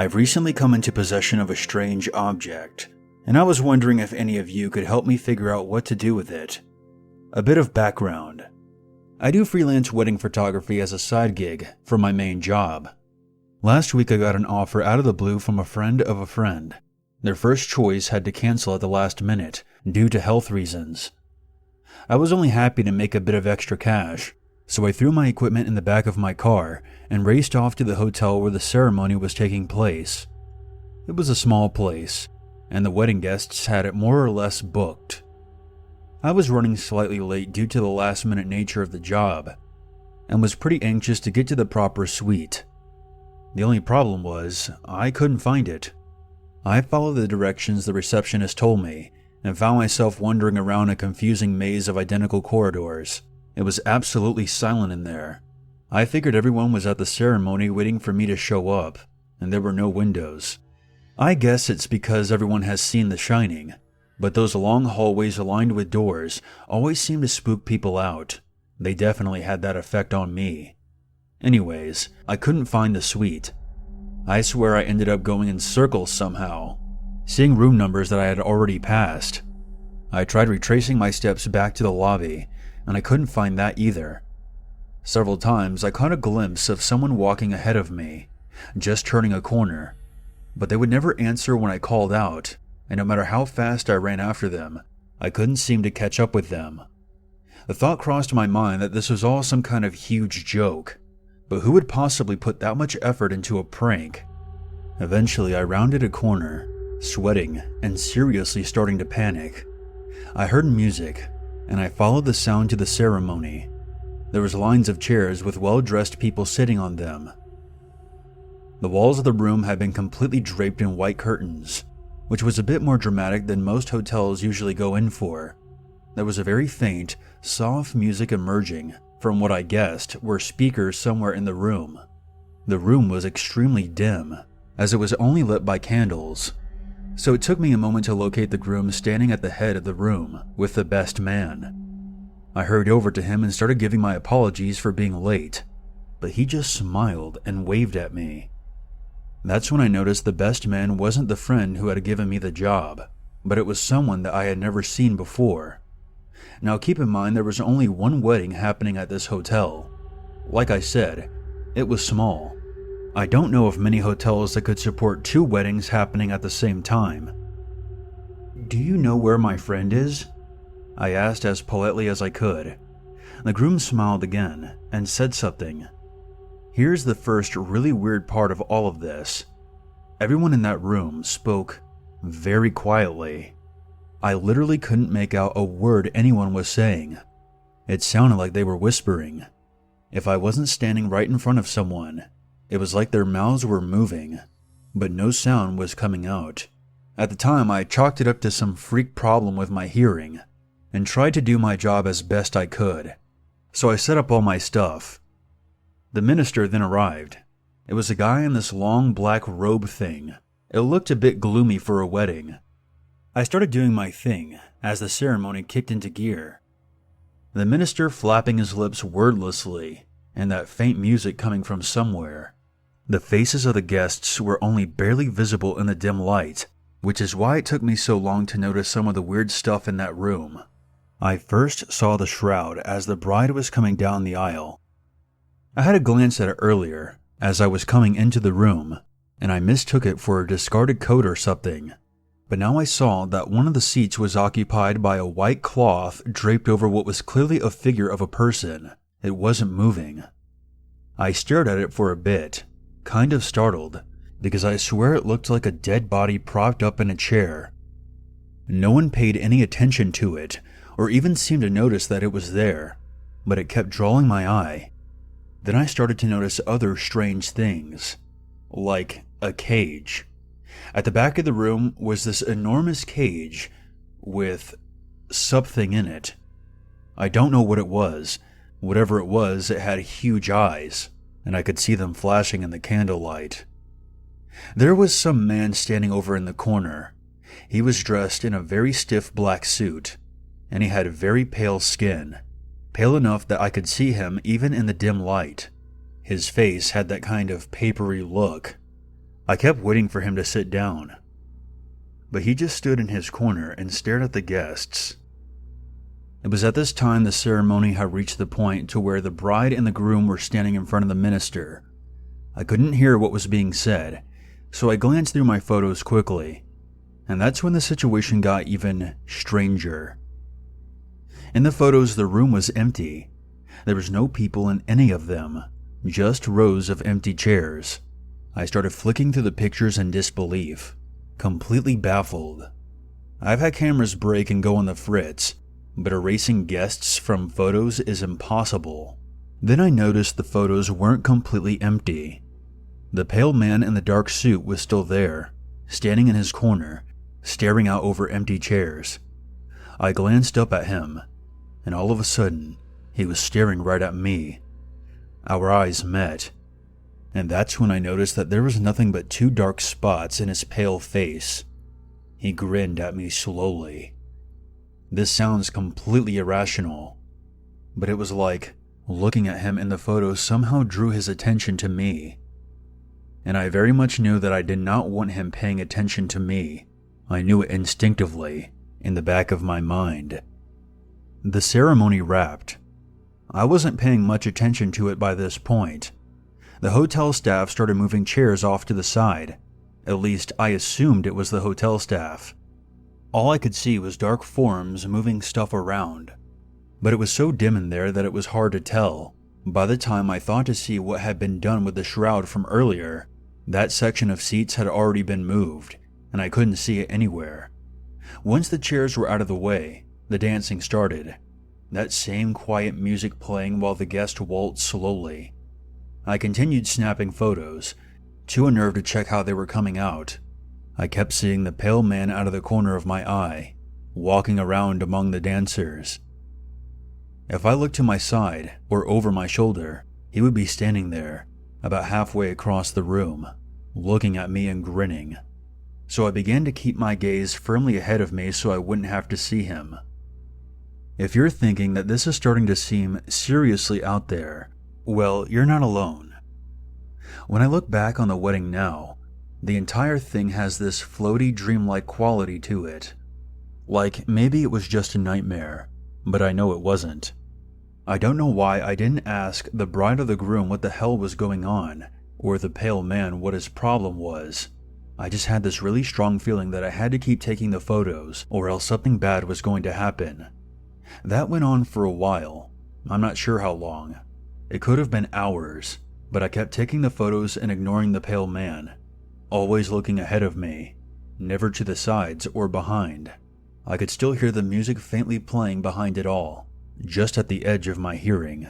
I've recently come into possession of a strange object, and I was wondering if any of you could help me figure out what to do with it. A bit of background. I do freelance wedding photography as a side gig for my main job. Last week I got an offer out of the blue from a friend of a friend. Their first choice had to cancel at the last minute due to health reasons. I was only happy to make a bit of extra cash, so I threw my equipment in the back of my car and raced off to the hotel where the ceremony was taking place. It was a small place, and the wedding guests had it more or less booked. I was running slightly late due to the last-minute nature of the job, and was pretty anxious to get to the proper suite. The only problem was, I couldn't find it. I followed the directions the receptionist told me, and found myself wandering around a confusing maze of identical corridors. It was absolutely silent in there. I figured everyone was at the ceremony waiting for me to show up, and there were no windows. I guess it's because everyone has seen The Shining, but those long hallways lined with doors always seem to spook people out. They definitely had that effect on me. Anyways, I couldn't find the suite. I swear I ended up going in circles somehow, seeing room numbers that I had already passed. I tried retracing my steps back to the lobby, and I couldn't find that either. Several times I caught a glimpse of someone walking ahead of me, just turning a corner, but they would never answer when I called out, and no matter how fast I ran after them, I couldn't seem to catch up with them. The thought crossed my mind that this was all some kind of huge joke, but who would possibly put that much effort into a prank? Eventually I rounded a corner, sweating and seriously starting to panic. I heard music, and I followed the sound to the ceremony. There was lines of chairs with well-dressed people sitting on them. The walls of the room had been completely draped in white curtains, which was a bit more dramatic than most hotels usually go in for. There was a very faint, soft music emerging from what I guessed were speakers somewhere in the room. The room was extremely dim, as it was only lit by candles, so it took me a moment to locate the groom standing at the head of the room with the best man. I hurried over to him and started giving my apologies for being late, but he just smiled and waved at me. That's when I noticed the best man wasn't the friend who had given me the job, but it was someone that I had never seen before. Now keep in mind there was only one wedding happening at this hotel. Like I said, it was small. I don't know of many hotels that could support 2 weddings happening at the same time. "Do you know where my friend is?" I asked as politely as I could. The groom smiled again and said something. Here's the first really weird part of all of this. Everyone in that room spoke very quietly. I literally couldn't make out a word anyone was saying. It sounded like they were whispering. If I wasn't standing right in front of someone, it was like their mouths were moving, but no sound was coming out. At the time, I chalked it up to some freak problem with my hearing, and tried to do my job as best I could. So I set up all my stuff. The minister then arrived. It was a guy in this long black robe thing. It looked a bit gloomy for a wedding. I started doing my thing as the ceremony kicked into gear. The minister flapping his lips wordlessly, and that faint music coming from somewhere. The faces of the guests were only barely visible in the dim light, which is why it took me so long to notice some of the weird stuff in that room. I first saw the shroud as the bride was coming down the aisle. I had a glance at it earlier as I was coming into the room, and I mistook it for a discarded coat or something. But now I saw that one of the seats was occupied by a white cloth draped over what was clearly a figure of a person. It wasn't moving. I stared at it for a bit, kind of startled, because I swear it looked like a dead body propped up in a chair. No one paid any attention to it, or even seemed to notice that it was there, but it kept drawing my eye. Then I started to notice other strange things, like a cage. At the back of the room was this enormous cage with something in it. I don't know what it was. Whatever it was, it had huge eyes, and I could see them flashing in the candlelight. There was some man standing over in the corner. He was dressed in a very stiff black suit, and he had very pale skin, pale enough that I could see him even in the dim light. His face had that kind of papery look. I kept waiting for him to sit down, but he just stood in his corner and stared at the guests. It was at this time the ceremony had reached the point to where the bride and the groom were standing in front of the minister. I couldn't hear what was being said, so I glanced through my photos quickly, and that's when the situation got even stranger. In the photos, the room was empty. There was no people in any of them, just rows of empty chairs. I started flicking through the pictures in disbelief, completely baffled. I've had cameras break and go on the fritz, but erasing guests from photos is impossible. Then I noticed the photos weren't completely empty. The pale man in the dark suit was still there, standing in his corner, staring out over empty chairs. I glanced up at him, and all of a sudden, he was staring right at me. Our eyes met, and that's when I noticed that there was nothing but 2 dark spots in his pale face. He grinned at me slowly. This sounds completely irrational, but it was like looking at him in the photo somehow drew his attention to me. And I very much knew that I did not want him paying attention to me. I knew it instinctively, in the back of my mind. The ceremony wrapped. I wasn't paying much attention to it by this point. The hotel staff started moving chairs off to the side. At least, I assumed it was the hotel staff. All I could see was dark forms moving stuff around, but it was so dim in there that it was hard to tell. By the time I thought to see what had been done with the shroud from earlier, that section of seats had already been moved, and I couldn't see it anywhere. Once the chairs were out of the way, the dancing started. That same quiet music playing while the guests waltzed slowly. I continued snapping photos, too unnerved to check how they were coming out. I kept seeing the pale man out of the corner of my eye, walking around among the dancers. If I looked to my side or over my shoulder, he would be standing there, about halfway across the room, looking at me and grinning. So I began to keep my gaze firmly ahead of me so I wouldn't have to see him. If you're thinking that this is starting to seem seriously out there, well, you're not alone. When I look back on the wedding now, the entire thing has this floaty, dreamlike quality to it. Like maybe it was just a nightmare, but I know it wasn't. I don't know why I didn't ask the bride or the groom what the hell was going on, or the pale man what his problem was. I just had this really strong feeling that I had to keep taking the photos, or else something bad was going to happen. That went on for a while. I'm not sure how long. It could have been hours, but I kept taking the photos and ignoring the pale man, always looking ahead of me, never to the sides or behind. I could still hear the music faintly playing behind it all, just at the edge of my hearing.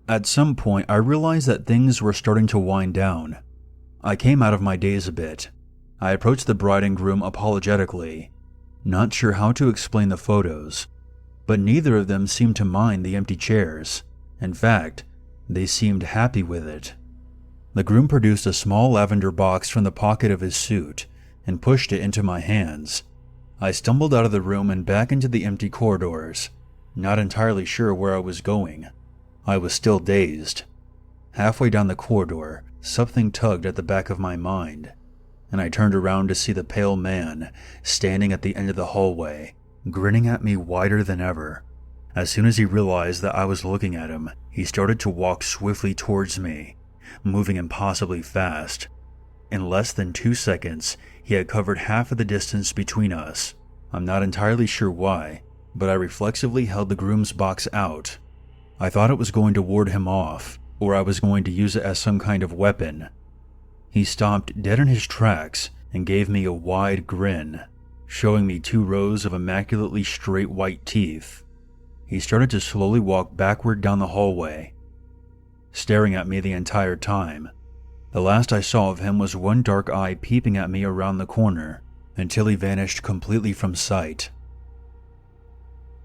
At some point, I realized that things were starting to wind down. I came out of my daze a bit. I approached the bride and groom apologetically, not sure how to explain the photos, but neither of them seemed to mind the empty chairs. In fact, they seemed happy with it. The groom produced a small lavender box from the pocket of his suit and pushed it into my hands. I stumbled out of the room and back into the empty corridors, not entirely sure where I was going. I was still dazed. Halfway down the corridor, something tugged at the back of my mind, and I turned around to see the pale man standing at the end of the hallway, grinning at me wider than ever. As soon as he realized that I was looking at him, he started to walk swiftly towards me, moving impossibly fast. In less than 2 seconds, he had covered half of the distance between us. I'm not entirely sure why, but I reflexively held the groom's box out. I thought it was going to ward him off, or I was going to use it as some kind of weapon. He stopped dead in his tracks and gave me a wide grin, showing me 2 rows of immaculately straight white teeth. He started to slowly walk backward down the hallway, staring at me the entire time. The last I saw of him was one dark eye peeping at me around the corner, until he vanished completely from sight.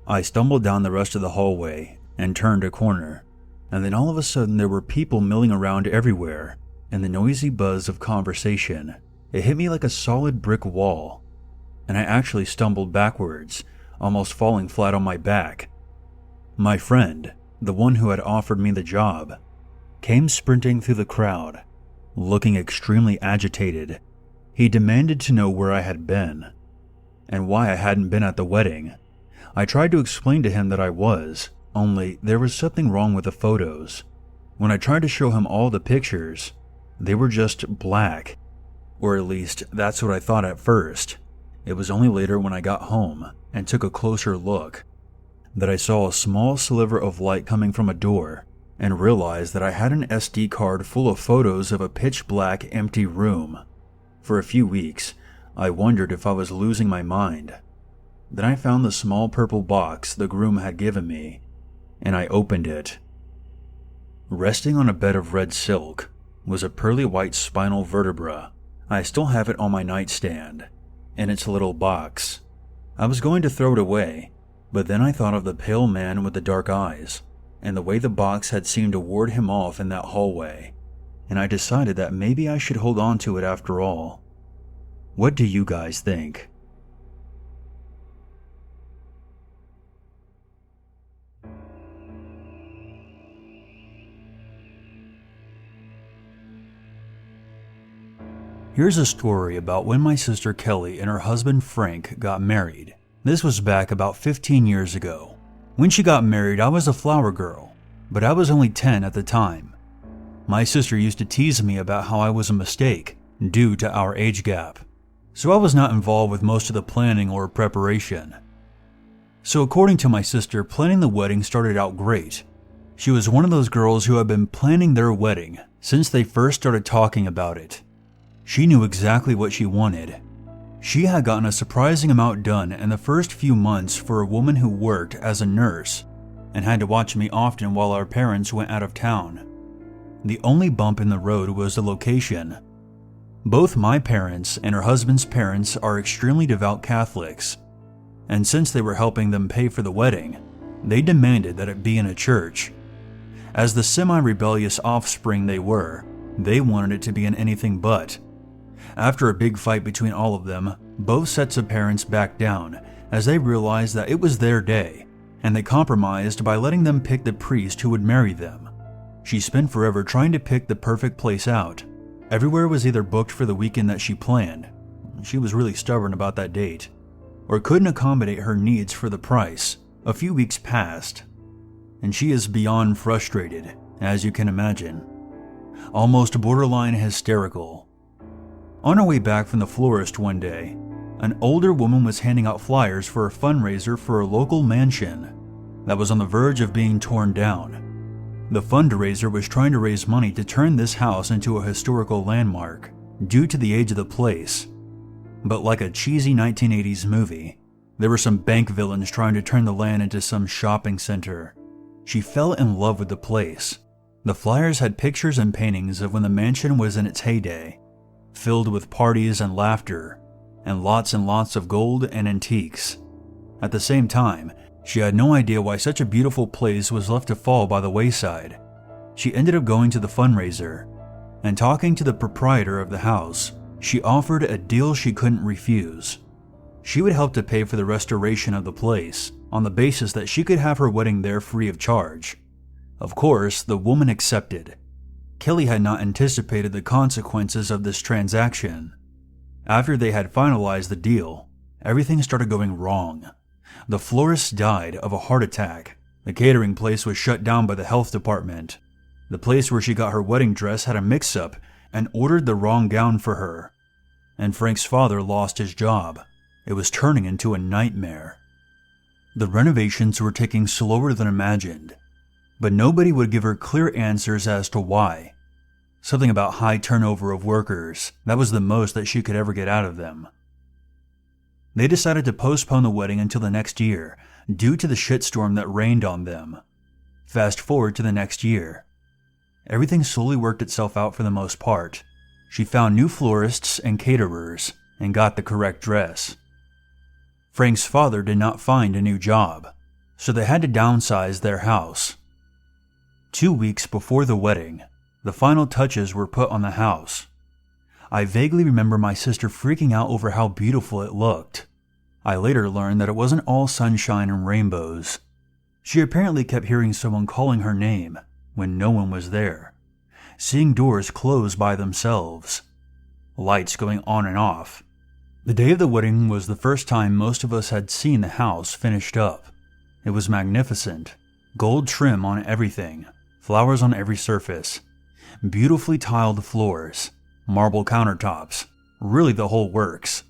I stumbled down the rest of the hallway and turned a corner, and then all of a sudden there were people milling around everywhere, and the noisy buzz of conversation. It hit me like a solid brick wall, and I actually stumbled backwards, almost falling flat on my back. My friend, the one who had offered me the job, came sprinting through the crowd. looking extremely agitated. He demanded to know where I had been, and why I hadn't been at the wedding. I tried to explain to him that I was, only there was something wrong with the photos. When I tried to show him all the pictures, they were just black. Or at least, that's what I thought at first. It was only later when I got home and took a closer look that I saw a small sliver of light coming from a door and realized that I had an SD card full of photos of a pitch black, empty room. For a few weeks, I wondered if I was losing my mind. Then I found the small purple box the groom had given me, and I opened it. Resting on a bed of red silk was a pearly white spinal vertebra. I still have it on my nightstand, in its little box. I was going to throw it away, but then I thought of the pale man with the dark eyes, and the way the box had seemed to ward him off in that hallway, and I decided that maybe I should hold on to it after all. What do you guys think? Here's a story about when my sister Kelly and her husband Frank got married. This was back about 15 years ago. When she got married, I was a flower girl, but I was only 10 at the time. My sister used to tease me about how I was a mistake due to our age gap, so I was not involved with most of the planning or preparation. So according to my sister, planning the wedding started out great. She was one of those girls who had been planning their wedding since they first started talking about it. She knew exactly what she wanted. She had gotten a surprising amount done in the first few months for a woman who worked as a nurse and had to watch me often while our parents went out of town. The only bump in the road was the location. Both my parents and her husband's parents are extremely devout Catholics, and since they were helping them pay for the wedding, they demanded that it be in a church. As the semi-rebellious offspring they were, they wanted it to be in anything but. After a big fight between all of them, both sets of parents backed down as they realized that it was their day, and they compromised by letting them pick the priest who would marry them. She spent forever trying to pick the perfect place out. Everywhere was either booked for the weekend that she planned, she was really stubborn about that date, or couldn't accommodate her needs for the price. A few weeks passed, and she is beyond frustrated, as you can imagine. Almost borderline hysterical. On her way back from the florist one day, an older woman was handing out flyers for a fundraiser for a local mansion that was on the verge of being torn down. The fundraiser was trying to raise money to turn this house into a historical landmark due to the age of the place. But like a cheesy 1980s movie, there were some bank villains trying to turn the land into some shopping center. She fell in love with the place. The flyers had pictures and paintings of when the mansion was in its heyday, filled with parties and laughter, and lots of gold and antiques. At the same time, she had no idea why such a beautiful place was left to fall by the wayside. She ended up going to the fundraiser, and talking to the proprietor of the house, she offered a deal she couldn't refuse. She would help to pay for the restoration of the place, on the basis that she could have her wedding there free of charge. Of course, the woman accepted. Kelly had not anticipated the consequences of this transaction. After they had finalized the deal, everything started going wrong. The florist died of a heart attack. The catering place was shut down by the health department. The place where she got her wedding dress had a mix-up and ordered the wrong gown for her. And Frank's father lost his job. It was turning into a nightmare. The renovations were taking slower than imagined, but nobody would give her clear answers as to why. Something about high turnover of workers, that was the most that she could ever get out of them. They decided to postpone the wedding until the next year, due to the shitstorm that rained on them. Fast forward to the next year. Everything slowly worked itself out for the most part. She found new florists and caterers, and got the correct dress. Frank's father did not find a new job, so they had to downsize their house. 2 weeks before the wedding, the final touches were put on the house. I vaguely remember my sister freaking out over how beautiful it looked. I later learned that it wasn't all sunshine and rainbows. She apparently kept hearing someone calling her name when no one was there. seeing doors close by themselves, lights going on and off. The day of the wedding was the first time most of us had seen the house finished up. It was magnificent, gold trim on everything, flowers on every surface, beautifully tiled floors, marble countertops, really the whole works.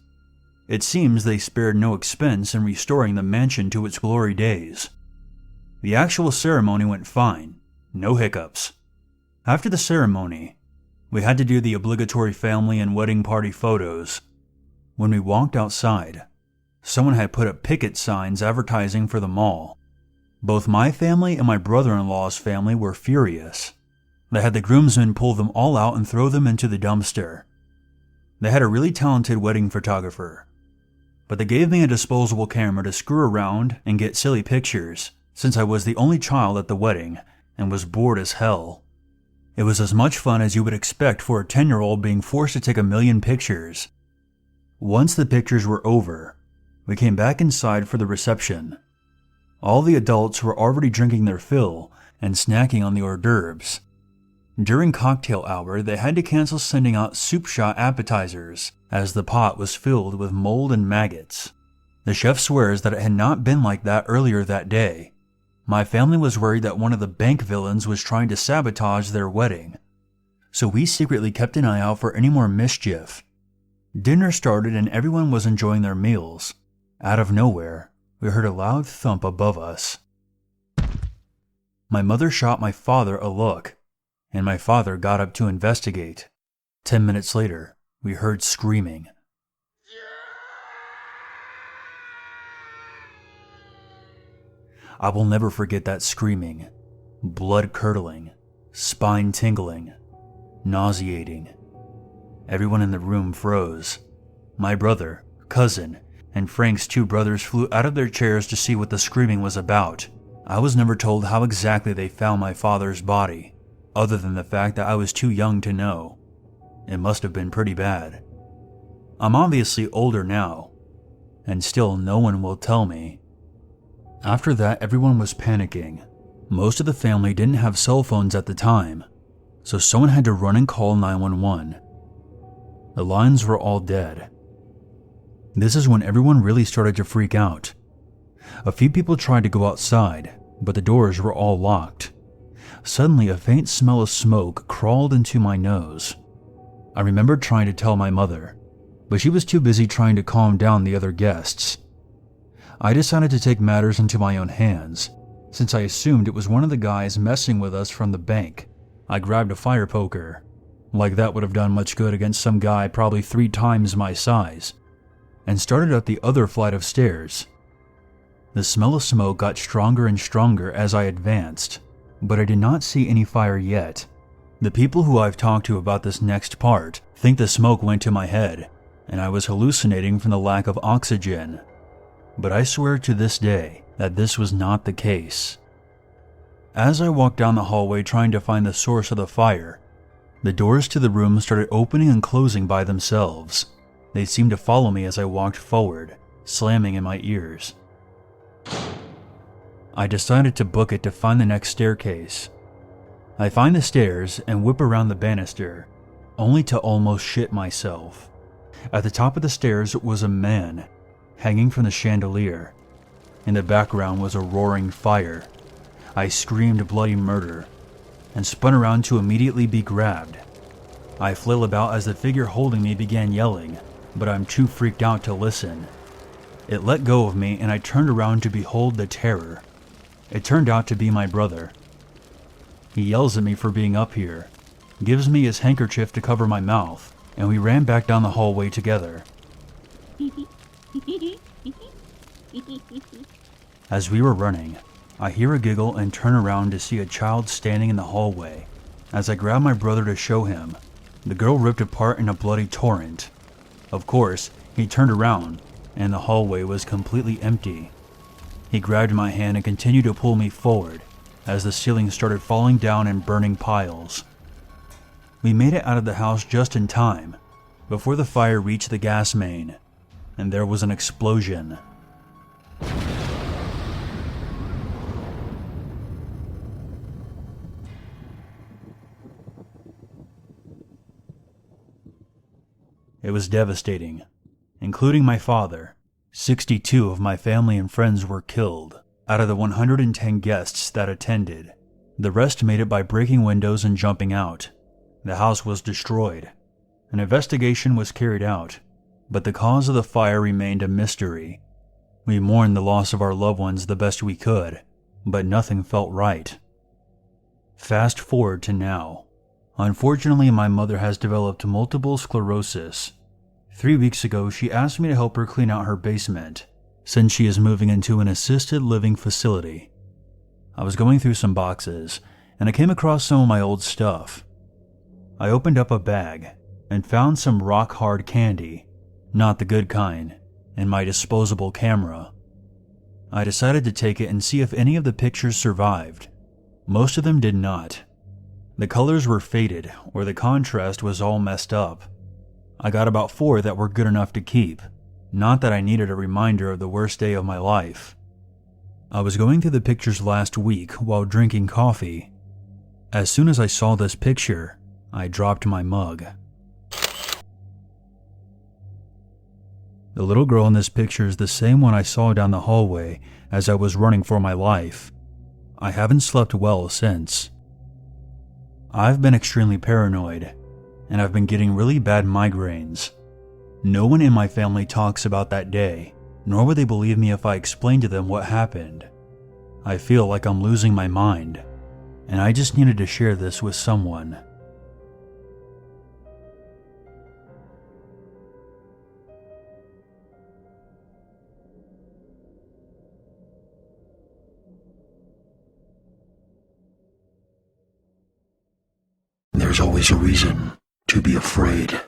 It seems they spared no expense in restoring the mansion to its glory days. The actual ceremony went fine, no hiccups. After the ceremony, we had to do the obligatory family and wedding party photos. When we walked outside, someone had put up picket signs advertising for the mall. Both my family and my brother-in-law's family were furious. They had the groomsmen pull them all out and throw them into the dumpster. They had a really talented wedding photographer, but they gave me a disposable camera to screw around and get silly pictures, since I was the only child at the wedding and was bored as hell. It was as much fun as you would expect for a 10-year-old being forced to take a million pictures. Once the pictures were over, we came back inside for the reception. All the adults were already drinking their fill and snacking on the hors d'oeuvres. During cocktail hour, they had to cancel sending out soup shot appetizers, as the pot was filled with mold and maggots. The chef swears that it had not been like that earlier that day. My family was worried that one of the bank villains was trying to sabotage their wedding, so we secretly kept an eye out for any more mischief. Dinner started and everyone was enjoying their meals. Out of nowhere, we heard a loud thump above us. My mother shot my father a look, and my father got up to investigate. 10 minutes later, we heard screaming. I will never forget that screaming, blood-curdling, spine-tingling, nauseating. Everyone in the room froze. My brother, cousin, and Frank's 2 brothers flew out of their chairs to see what the screaming was about. I was never told how exactly they found my father's body, other than the fact that I was too young to know. It must have been pretty bad. I'm obviously older now, and still no one will tell me. After that, everyone was panicking. Most of the family didn't have cell phones at the time, so someone had to run and call 911. The lines were all dead. This is when everyone really started to freak out. A few people tried to go outside, but the doors were all locked. Suddenly, a faint smell of smoke crawled into my nose. I remembered trying to tell my mother, but she was too busy trying to calm down the other guests. I decided to take matters into my own hands, since I assumed it was one of the guys messing with us from the bank. I grabbed a fire poker. Like that would have done much good against some guy probably 3 times my size, and started up the other flight of stairs. The smell of smoke got stronger and stronger as I advanced, but I did not see any fire yet. The people who I've talked to about this next part think the smoke went to my head, and I was hallucinating from the lack of oxygen. But I swear to this day that this was not the case. As I walked down the hallway trying to find the source of the fire, the doors to the room started opening and closing by themselves. They seemed to follow me as I walked forward, slamming in my ears. I decided to book it to find the next staircase. I find the stairs and whip around the banister, only to almost shit myself. At the top of the stairs was a man, hanging from the chandelier. In the background was a roaring fire. I screamed bloody murder, and spun around to immediately be grabbed. I flailed about as the figure holding me began yelling, but I'm too freaked out to listen. It let go of me and I turned around to behold the terror. It turned out to be my brother. He yells at me for being up here, gives me his handkerchief to cover my mouth, and we ran back down the hallway together. As we were running, I hear a giggle and turn around to see a child standing in the hallway. As I grab my brother to show him, the girl ripped apart in a bloody torrent. Of course, he turned around, and the hallway was completely empty. He grabbed my hand and continued to pull me forward, as the ceiling started falling down in burning piles. We made it out of the house just in time, before the fire reached the gas main, and there was an explosion. It was devastating, including my father. 62 of my family and friends were killed out of the 110 guests that attended. The rest made it by breaking windows and jumping out. The house was destroyed. An investigation was carried out, but the cause of the fire remained a mystery. We mourned the loss of our loved ones the best we could, but nothing felt right. Fast forward to now. Unfortunately, my mother has developed multiple sclerosis. 3 weeks ago, she asked me to help her clean out her basement, since she is moving into an assisted living facility. I was going through some boxes, and I came across some of my old stuff. I opened up a bag and found some rock-hard candy, not the good kind, and my disposable camera. I decided to take it and see if any of the pictures survived. Most of them did not. The colors were faded, or the contrast was all messed up. I got about 4 that were good enough to keep, not that I needed a reminder of the worst day of my life. I was going through the pictures last week while drinking coffee. As soon as I saw this picture, I dropped my mug. The little girl in this picture is the same one I saw down the hallway as I was running for my life. I haven't slept well since. I've been extremely paranoid, and I've been getting really bad migraines. No one in my family talks about that day, nor would they believe me if I explained to them what happened. I feel like I'm losing my mind, and I just needed to share this with someone. There's always a reason to be afraid.